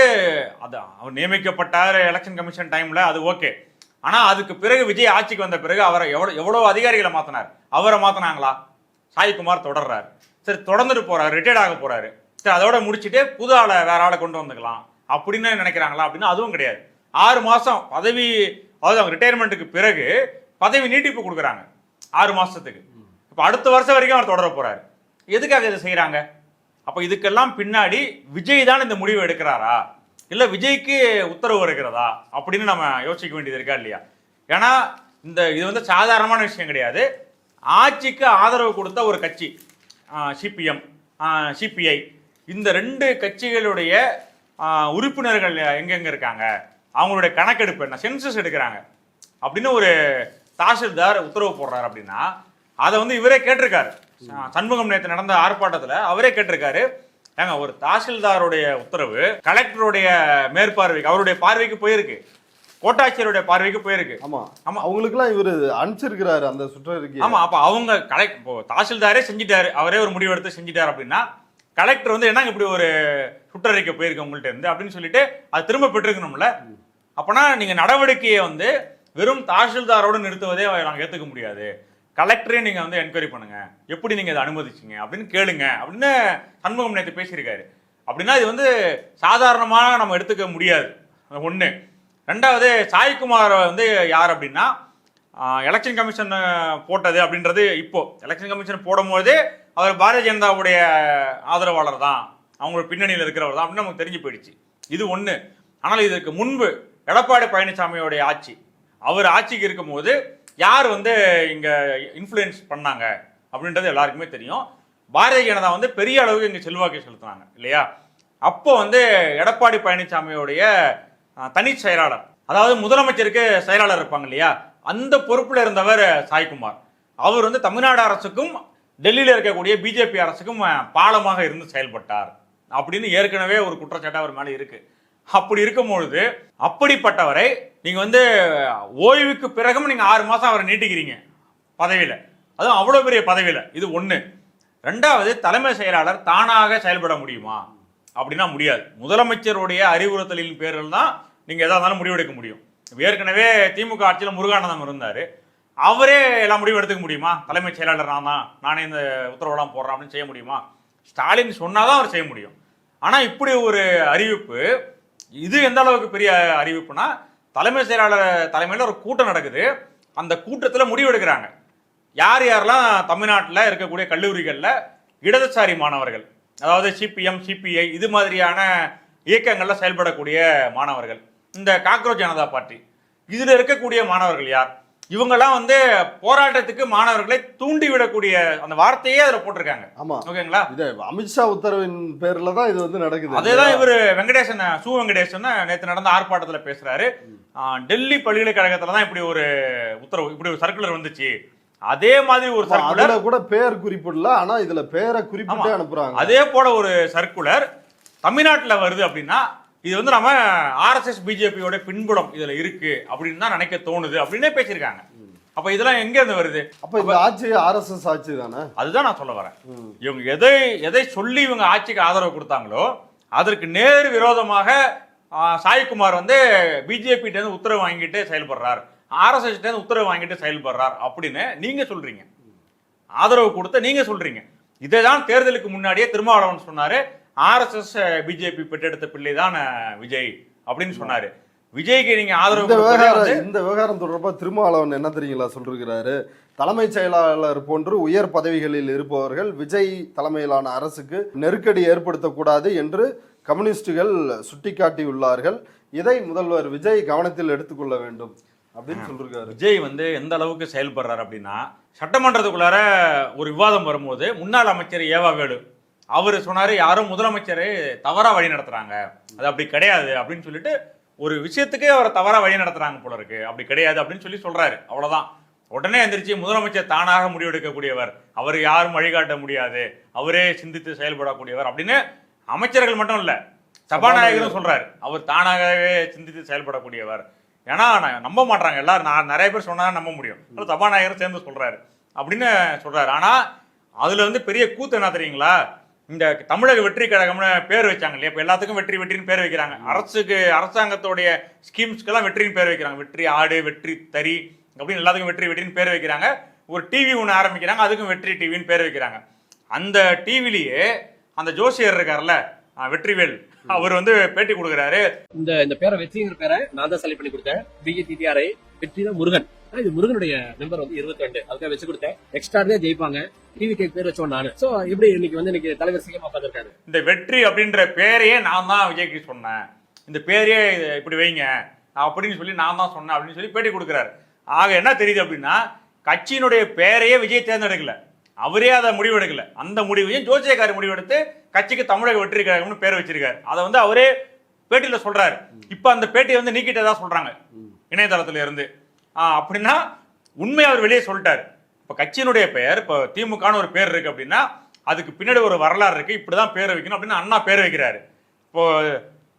அவர் நியமிக்கப்பட்டார் எலெக்ஷன் கமிஷன் டைம்ல, அது ஓகே. ஆனா அதுக்கு பிறகு விஜய் ஆட்சிக்கு வந்த பிறகு அவரை எவ்வளவு அதிகாரிகளை மாத்தினார், அவரை மாத்தினாங்களா? சாய்குமார் தொடர்றாரு, சரி தொடர்ந்துட்டு போறாரு, ரிட்டையர்ட் ஆக போறாரு, சரி அதோட முடிச்சுட்டு புது ஆளை வேற ஆளை கொண்டு வந்துக்கலாம் அப்படின்னு நினைக்கிறாங்களா அப்படின்னா அதுவும் கிடையாது. 6 மாசம் பதவி, அதாவது அவங்க ரிட்டையர்மெண்ட்டுக்கு பிறகு பதவி நீட்டிப்பு கொடுக்குறாங்க 6 மாசத்துக்கு. இப்போ அடுத்த வருஷம் வரைக்கும் அவர் தொடர போறாரு. எதுக்காக இதை செய்யறாங்க? அப்ப இதுக்கெல்லாம் பின்னாடி விஜய் தான் இந்த முடிவு எடுக்கிறாரா, இல்ல விஜய்க்கு உத்தரவு இருக்கிறதா அப்படின்னு நம்ம யோசிக்க வேண்டியது இருக்கா இல்லையா? ஏன்னா இது வந்து சாதாரணமான விஷயம் கிடையாது. ஆட்சிக்கு ஆதரவு கொடுத்த ஒரு கட்சி சிபிஎம், சிபிஐ, இந்த 2 கட்சிகளுடைய உறுப்பினர்கள் எங்கெங்க இருக்காங்க, அவங்களுடைய கணக்கெடுப்பு என்ன, சென்சஸ் எடுக்கிறாங்க அப்படின்னு ஒரு தாசில்தார் உத்தரவு போடுறாரு அப்படின்னா அதை வந்து இவரே கேட்டிருக்காரு. சண்முகம் நேற்று நடந்த ஆர்ப்பாட்டத்தில் அவரே கேட்டிருக்காரு, ஏங்க ஒரு தாசில்தாருடைய உத்தரவு கலெக்டருடைய மேற்பார்வைக்கு, அவருடைய பார்வைக்கு போயிருக்கு, கோட்டாட்சியருடைய பார்வைக்கு போயிருக்கு. ஆமா ஆமா, அவங்களுக்குலாம் இவர் அனுப்பிச்சிருக்கிறாரு அந்த சுற்றறிக்கை. ஆமா, அப்ப அவங்க தாசில்தாரே செஞ்சிட்டாரு, அவரே ஒரு முடிவு எடுத்து செஞ்சிட்டாரு அப்படின்னா கலெக்டர் வந்து என்னங்க இப்படி ஒரு சுற்றறிக்கை போயிருக்கு உங்கள்கிட்ட இருந்து அப்படின்னு சொல்லிட்டு அது திரும்ப பெற்றிருக்கணும்ல. அப்பனா நீங்க நடவடிக்கையை வந்து வெறும் தாசில்தாரோடு நிறுத்துவதே நாங்கள் ஏற்றுக்க முடியாது, கலெக்டரையும் நீங்க வந்து என்கொயரி பண்ணுங்க, எப்படி நீங்க இதை அனுமதிச்சிங்க அப்படின்னு கேளுங்க அப்படின்னு சண்முகம் நேற்று பேசியிருக்காரு. அப்படின்னா இது வந்து சாதாரணமாக நம்ம எடுத்துக்க முடியாது. ஒன்று. ரெண்டாவது, சாய்குமார் வந்து யார் அப்படின்னா எலெக்ஷன் கமிஷன் போட்டது அப்படின்றது இப்போ எலெக்ஷன் கமிஷன் போடும்போதே அவர் பாரதிய ஜனதாவுடைய ஆதரவாளர் தான், அவங்களோட பின்னணியில் இருக்கிறவர் தான் அப்படின்னு நமக்கு தெரிஞ்சு போயிடுச்சு. இது ஒன்று. ஆனால் இதற்கு முன்பு எடப்பாடி பழனிசாமியோடைய ஆட்சி, அவர் ஆட்சிக்கு இருக்கும்போது யார் வந்து இங்க இன்ஃப்ளூயன்ஸ் பண்ணாங்க அப்படின்றது எல்லாருக்குமே தெரியும். பாரதிய ஜனதா வந்து பெரிய அளவுக்கு இங்க செல்வாக்கு செலுத்தினாங்க இல்லையா? அப்போ வந்து எடப்பாடி பழனிசாமியோடைய தனி செயலாளர், அதாவது முதலமைச்சருக்கு செயலாளர் இருப்பாங்க இல்லையா, அந்த பொறுப்புல இருந்தவர் சாய்குமார். அவர் வந்து தமிழ்நாடு அரசுக்கும் டெல்லியில இருக்கக்கூடிய பிஜேபி அரசுக்கும் பாலமாக இருந்து செயல்பட்டார் அப்படின்னு ஏற்கனவே ஒரு குற்றச்சாட்டு அவர் மேல இருக்கு. அப்படி இருக்கும்பொழுது அப்படிப்பட்டவரை நீங்க வந்து ஓய்வுக்கு பிறகும் நீங்க 6 மாசம் அவரை நீட்டிக்கிறீங்க பதவியில, அதுவும் அவ்வளவு பெரிய பதவியில. இது ஒண்ணு. ரெண்டாவது, தலைமை செயலாளர் தானாக செயல்பட முடியுமா அப்படின்னா முடியாது. முதலமைச்சருடைய அறிவுறுத்தலின் பேரில் தான் நீங்க எதா இருந்தாலும் முடிவெடுக்க முடியும். ஏற்கனவே திமுக ஆட்சியில் முருகானந்தம் இருந்தாரு, அவரே எல்லாம் முடிவு எடுத்துக்க முடியுமா? தலைமைச் செயலாளர் நானே இந்த உத்தரவெல்லாம் போடுறேன் அப்படின்னு செய்ய முடியுமா? ஸ்டாலின் சொன்னாதான் அவர் செய்ய முடியும். ஆனா இப்படி ஒரு அறிவிப்பு, இது எந்த அளவுக்கு பெரிய அறிவிப்புனா, தலைமை செயலாளர் தலைமையில் ஒரு கூட்டம் நடக்குது, அந்த கூட்டத்தில் முடிவு எடுக்கிறாங்க யார் யாரெல்லாம் தமிழ்நாட்டில் இருக்கக்கூடிய கல்லூரிகளில் இடதுசாரி மாணவர்கள், அதாவது சிபிஎம், சிபிஐ இது மாதிரியான இயக்கங்களில் செயல்படக்கூடிய மாணவர்கள், இந்த காக்ரோச் ஜனதா பார்ட்டி இதில் இருக்கக்கூடிய மாணவர்கள் யார், இவங்கெல்லாம் வந்து போராட்டத்துக்கு மாணவர்களை தூண்டி விடக்கூடிய அந்த வார்த்தையே அதுல போட்டிருக்காங்க. ஆமா, ஓகேங்களா? இது அமித்ஷா உத்தரவின் பேர்ல தான் இது வந்து நடக்குது. அதேதான் இவரு வெங்கடேசன் நேத்து நடந்த ஆர்ப்பாட்டத்துல பேசுறாரு. டெல்லி பல்கலைக்கழகத்துல தான் இப்படி ஒரு உத்தரவு, இப்படி ஒரு சர்க்குலர் வந்துச்சு. அதே மாதிரி ஒரு சர்க்குலர் கூட பேர் குறிப்பிடல, ஆனா இதுல பேரை குறிப்பிட்டே அனுப்புறாங்க. அதே போல ஒரு சர்க்குலர் தமிழ்நாட்டுல வருது அப்படின்னா இது வந்து நம்ம ஆர்எஸ்எஸ் பிஜேபியோட பின்புலம் இதுல இருக்கு அப்படின்னு தான் நினைக்க தோணுது அப்படின்னே பேசியிருக்காங்க. அப்ப இதெல்லாம் எங்க இருந்து வருது? அப்ப இந்த ஆட்சி ஆர்எஸ்எஸ் ஆட்சி தானே? அதுதான் நான் சொல்ல வரேன். இவங்க எதை சொல்லி இவங்க ஆட்சிக்கு ஆதரவு கொடுத்தாங்களோ அதற்கு நேர் விரோதமாக சாய்குமார் வந்து பிஜேபி கிட்ட இருந்து உத்தரவு வாங்கிட்டு செயல்படுறார், ஆர்எஸ்எஸ் கிட்ட இருந்து உத்தரவு வாங்கிட்டு செயல்படுறார் அப்படின்னு நீங்க சொல்றீங்க, ஆதரவு கொடுத்த நீங்க சொல்றீங்க. இதைதான் தேர்தலுக்கு முன்னாடியே திருமாவளவன் சொன்னாரு, ஆர்எஸ்எஸ் பிஜேபி பெற்றெடுத்த பிள்ளை தான் விஜய் அப்படின்னு சொன்னாரு. விஜய்க்கு நீங்க ஆதரவு இந்த விவகாரம் தொடர்பாக திருமாவளவன் என்ன தெரியுங்களா சொல்லிருக்கிறாரு? தலைமைச் செயலாளர் போன்று உயர் பதவிகளில் இருப்பவர்கள் விஜய் தலைமையிலான அரசுக்கு நெருக்கடி ஏற்படுத்தக்கூடாது என்று கம்யூனிஸ்டுகள் சுட்டிக்காட்டியுள்ளார்கள். இதை முதல்வர் விஜய் கவனத்தில் எடுத்துக்கொள்ள வேண்டும் அப்படின்னு சொல்லிருக்காரு. விஜய் வந்து எந்த அளவுக்கு செயல்படுறாரு அப்படின்னா, சட்டமன்றத்துக்குள்ளார ஒரு விவாதம் வரும்போது முன்னாள் அமைச்சர் ஏவா வேலு அவரு சொன்னாரு, யாரும் முதலமைச்சரை தவறா வழி நடத்துறாங்க, அது அப்படி கிடையாது அப்படின்னு சொல்லிட்டு ஒரு விஷயத்துக்கே அவரை தவறா வழி நடத்துறாங்க போல இருக்கு, அப்படி கிடையாது அப்படின்னு சொல்லி சொல்றாரு. அவ்வளவுதான். உடனே எந்திரிச்சு முதலமைச்சர் தானாக முடிவெடுக்கக்கூடியவர், அவர் யாரும் வழிகாட்ட முடியாது, அவரே சிந்தித்து செயல்படக்கூடியவர் அப்படின்னு அமைச்சர்கள் மட்டும் இல்ல சபாநாயகரும் சொல்றாரு, அவர் தானாகவே சிந்தித்து செயல்படக்கூடியவர். ஏன்னா நம்ப மாட்டாங்க எல்லாரும், நான் நிறைய பேர் சொன்னா நம்ப முடியும், சபாநாயகரும் சேர்ந்து சொல்றாரு அப்படின்னு சொல்றாரு. ஆனா அதுல வந்து பெரிய கூத்து என்ன தெரியுங்களா? இந்த தமிழக வெற்றி கழகம்னு பேர் வச்சாங்க இல்லையா, இப்ப எல்லாத்துக்கும் வெற்றி வெற்றின்னு பேர் வைக்கிறாங்க. அரசாங்கத்தோடைய ஸ்கீம்ஸ்க்கெல்லாம் வெற்றின்னு பேர் வைக்கிறாங்க. வெற்றி ஆடு, வெற்றி தறி அப்படின்னு எல்லாத்துக்கும் வெற்றி வெற்றின்னு பேர் வைக்கிறாங்க. ஒரு டிவி ஒன்று ஆரம்பிக்கிறாங்க, அதுக்கும் வெற்றி டிவின்னு பேர் வைக்கிறாங்க. அந்த டிவிலேயே அந்த ஜோசியர் இருக்காருல்ல வெற்றிவேல், அவர் வந்து பேட்டி கொடுக்குறாரு. இந்த பேரை வெற்றிங்கிற பேரை நான் தான் செலக்ட் பண்ணி கொடுத்தேன். பிஜேடிஆர்ஐ வெற்றி தான் முருகன், இது முருகனுடைய நம்பர் வந்து 22, அதுக்காக வச்சு கொடுத்தேன். எக்ஸ்ட்ரா ஜெயிப்பாங்க, டிவி கேக் பேர் வச்சோம் நானு. சோ இப்படி இன்னைக்கு தலைவர் சிஎம் உட்காந்துருக்காரு. இந்த வெற்றி அப்படின்ற பேரையே நான் தான் விஜய்க்கு சொன்னேன், இந்த பேரையே இப்படி வைங்க அப்படின்னு சொல்லி நான் தான் சொன்னேன் அப்படின்னு சொல்லி பேட்டி கொடுக்குறாரு. ஆக என்ன தெரியுது அப்படின்னா, கட்சியினுடைய பேரையே விஜய் தேர்ந்தெடுக்கல, அவரே அதை முடிவெடுக்கல. அந்த முடிவையும் ஜோசியக்காரி முடிவெடுத்து கட்சிக்கு தமிழக வெற்றி கழகம்னு பேர் வச்சிருக்காரு. அதை வந்து அவரே பேட்டியில சொல்றாரு. இப்ப அந்த பேட்டியை வந்து நீக்கிட்டதா சொல்றாங்க இணையதளத்துல இருந்து. அப்படின்னா உண்மை அவர் வெளியே சொல்லிட்டாரு. இப்ப கட்சியினுடைய பெயர், இப்போ திமுகன்னு ஒரு பேர் இருக்கு அப்படின்னா அதுக்கு பின்னாடி ஒரு வரலாறு இருக்கு, இப்படிதான் பேர் வைக்கணும் அப்படின்னு அண்ணா பேர் வைக்கிறாரு. இப்போ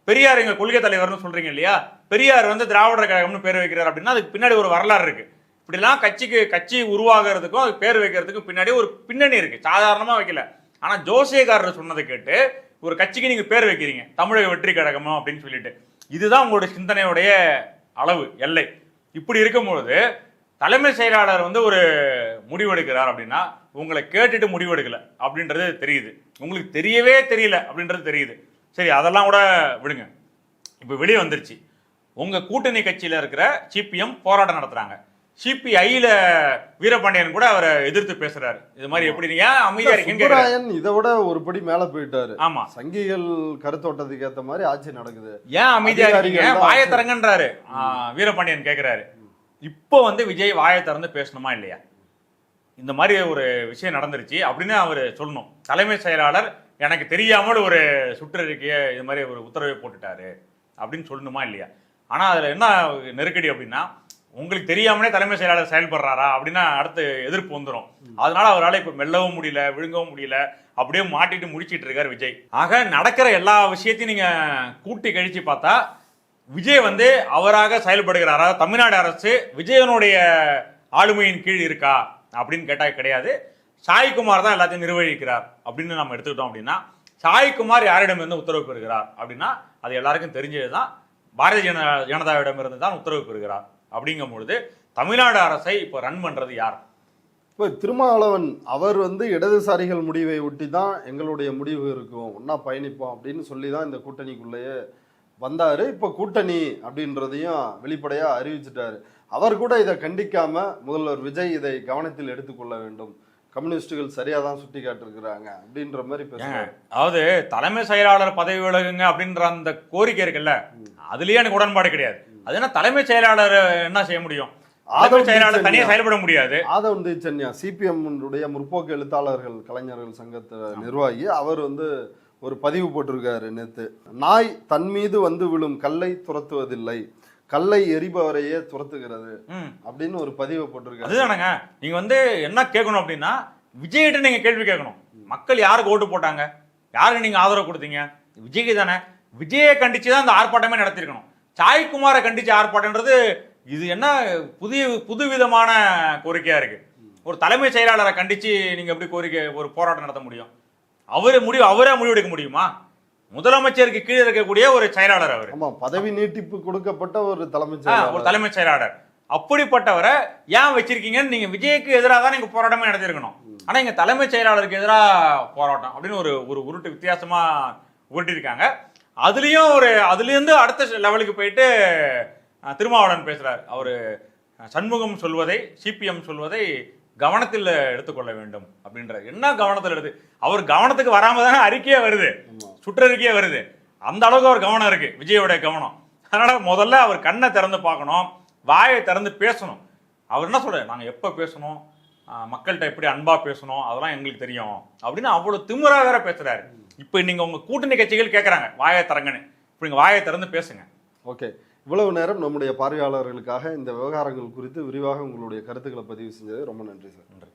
பெரியார் எங்க கொள்கை தலைவர்னு சொல்றீங்க இல்லையா, பெரியார் வந்து திராவிடர் கழகம்னு பேர் வைக்கிறார் அப்படின்னா அதுக்கு பின்னாடி ஒரு வரலாறு இருக்கு. இப்படிலாம் கட்சி உருவாகிறதுக்கும் அது பேர் வைக்கிறதுக்கும் பின்னாடி ஒரு பின்னணி இருக்கு, சாதாரணமா வைக்கல. ஆனா ஜோசியக்காரர் சொன்னதை கேட்டு ஒரு கட்சிக்கு நீங்க பேர் வைக்கிறீங்க தமிழக வெற்றி கழகமும் அப்படின்னு சொல்லிட்டு, இதுதான் உங்களுடைய சிந்தனையுடைய அளவு எல்லை. இப்படி இருக்கும்போது தலைமை செயலாளர் வந்து ஒரு முடிவெடுக்கிறார் அப்படின்னா உங்களை கேட்டுட்டு முடிவெடுக்கல அப்படின்றது தெரியுது, உங்களுக்கு தெரியவே தெரியல அப்படின்றது தெரியுது. சரி, அதெல்லாம் கூட விடுங்க. இப்போ வெளியே வந்துருச்சு, உங்க கூட்டணி கட்சியில இருக்கிற சிபிஎம் போராட்டம் நடத்துறாங்க. சிபிஐல வீரபாண்டியன் கூட அவரை எதிர்த்து பேசுறாரு. இது மாதிரி எப்படி நீங்க அமைதியா இருக்கீங்க, இதை விட ஒரு படி மேல போயிட்டாரு. ஆமா, சங்கிகள் கருத்தோட்டத்துக்கு ஏத்த மாதிரி ஆட்சி நடக்குது, ஏன் அமைதியா இருக்கீங்க, வாயை திறங்கன்றாரு வீரபாண்டியன் கேட்கிறாரு. இப்போ வந்து விஜய் வாயை திறந்து பேசணுமா இல்லையா, இந்த மாதிரி ஒரு விஷயம் நடந்துருச்சு அப்படின்னு அவர் சொல்லணும். தலைமை செயலாளர் எனக்கு தெரியாமல் ஒரு சுற்றறிக்கையை இது மாதிரி ஒரு உத்தரவை போட்டுட்டாரு அப்படின்னு சொல்லணுமா இல்லையா? ஆனா அதுல என்ன நெருக்கடி அப்படின்னா, உங்களுக்கு தெரியாமலே தலைமை செயலாளர் செயல்படுறாரா அப்படின்னா அடுத்து எதிர்ப்பு வந்துடும். அதனால அவரால் இப்ப மெல்லவும் முடியல, விழுங்கவும் முடியல, அப்படியே மாட்டிட்டு முடிச்சிட்டு இருக்காரு விஜய். ஆக நடக்கிற எல்லா விஷயத்தையும் நீங்க கூட்டி கழிச்சு பார்த்தா விஜய் வந்து அவராக செயல்படுகிறாரா, தமிழ்நாடு அரசு விஜயனுடைய ஆளுமையின் கீழ் இருக்கா அப்படின்னு கேட்டா கிடையாது. சாய்குமார் தான் எல்லாத்தையும் நிர்வகிக்கிறார் அப்படின்னு நம்ம எடுத்துக்கிட்டோம் அப்படின்னா, சாய்குமார் யாரிடம் இருந்து உத்தரவு பெறுகிறார் அப்படின்னா அது எல்லாருக்கும் தெரிஞ்சதுதான், பாரதிய ஜனதாவிடம் இருந்து தான் உத்தரவு பெறுகிறார். அப்படிங்கும் பொழுது தமிழ்நாடு அரசை இப்போ ரன் பண்றது யார்? இப்போ திருமாவளவன் அவர் வந்து இடதுசாரிகள் முடிவை ஒட்டி தான் எங்களுடைய முடிவு இருக்கும், ஒன்னா பயணிப்போம் அப்படின்னு சொல்லி தான் இந்த கூட்டணிக்குள்ளேயே வந்தாரு. இப்போ கூட்டணி அப்படின்றதையும் வெளிப்படையா அறிவிச்சிட்டாரு. அவர் கூட இதை கண்டிக்காம முதல்வர் விஜய் இதை கவனத்தில் எடுத்துக்கொள்ள வேண்டும், கம்யூனிஸ்டுகள் சரியா தான் சுட்டி காட்டிருக்கிறாங்க அப்படின்ற மாதிரி பேசுறாங்க. அதாவது தலைமை செயலாளர் பதவி விலகுங்க அப்படின்ற அந்த கோரிக்கை இருக்குல்ல, அதுலயே எனக்கு உடன்பாடு கிடையாது. அது என்ன தலைமை செயலாளர் என்ன செய்ய முடியும்? தலைமைச் செயலாளர் தனியா செயல்பட முடியாது. ஆதவ் தீட்சன்யா சிபிஎம் முற்போக்கு எழுத்தாளர்கள் கலைஞர்கள் சங்கத்தை நிர்வாகி, அவர் வந்து ஒரு பதிவு போட்டிருக்காரு நேத்து. நாய் தன் மீது வந்து விழும் கல்லை துரத்துவதில்லை, கல்லை எரிபவரையே துரத்துகிறது அப்படின்னு ஒரு பதிவை போட்டிருக்காரு. அதுதானங்க நீங்க வந்து என்ன கேட்கணும் அப்படின்னா, விஜய்கிட்ட நீங்க கேள்வி கேட்கணும். மக்கள் யாருக்கு ஓட்டு போட்டாங்க, யாருக்கு நீங்க ஆதரவு கொடுத்தீங்க? விஜய்க்கு தானே. விஜயை கண்டிச்சு தான் இந்த ஆர்ப்பாட்டமே நடத்திருக்கணும். சாய்குமாரை கண்டிச்சு ஆர்ப்பாட்டம்ன்றது இது என்ன புது விதமான கோரிக்கையா இருக்கு. ஒரு தலைமைச் செயலாளரை கண்டிச்சு நீங்க எப்படி கோரிக்கை ஒரு போராட்டம் நடத்த முடியும்? அவரே முடிவெடுக்க முடியுமா? முதலமைச்சருக்கு கீழே இருக்கக்கூடிய ஒரு செயலாளர் அவர். ஆமா, பதவி நீட்டிப்பு கொடுக்கப்பட்ட ஒரு தலைமைச் செயலாளர். அப்படிப்பட்டவரை ஏன் வச்சிருக்கீங்கன்னு நீங்க விஜய்க்கு எதிராக தான் நீங்க போராட்டமே நடத்திருக்கணும். ஆனா இங்க தலைமைச் செயலாளருக்கு எதிராக போராட்டம் அப்படின்னு ஒரு உருட்டு வித்தியாசமா உருட்டிருக்காங்க. அதுலேருந்து அடுத்த லெவலுக்கு போயிட்டு திருமாவளவன் பேசுறாரு. அவரு சண்முகம் சொல்வதை, சிபிஎம் சொல்வதை கவனத்தில் எடுத்துக்கொள்ள வேண்டும் அப்படின்றார். என்ன கவனத்தில் எடுத்து, அவர் கவனத்துக்கு வராம தானே அறிக்கையே வருது, சுற்றறிக்கையே வருது. அந்த அளவுக்கு அவர் கவனம் இருக்கு, விஜயோட கவனம். அதனால முதல்ல அவர் கண்ணை திறந்து பார்க்கணும், வாயை திறந்து பேசணும். அவர் என்ன சொல்றாரு, நாங்க எப்ப பேசணும், மக்கள்கிட்ட எப்படி அன்பா பேசணும், அதெல்லாம் எங்களுக்கு தெரியும் அப்படின்னு அவ்வளவு திமிரா வேற பேசுறாரு. இப்ப நீங்க உங்க கூட்டணி கட்சிகள் கேட்கறாங்க வாயை திறங்கன்னு, இப்ப நீங்க வாயை திறந்து பேசுங்க. ஓகே, இவ்வளவு நேரம் நம்முடைய பார்வையாளர்களுக்காக இந்த விவகாரங்கள் குறித்து விரிவாக உங்களுடைய கருத்துக்களை பதிவு செஞ்சது ரொம்ப நன்றி சார். நன்றி.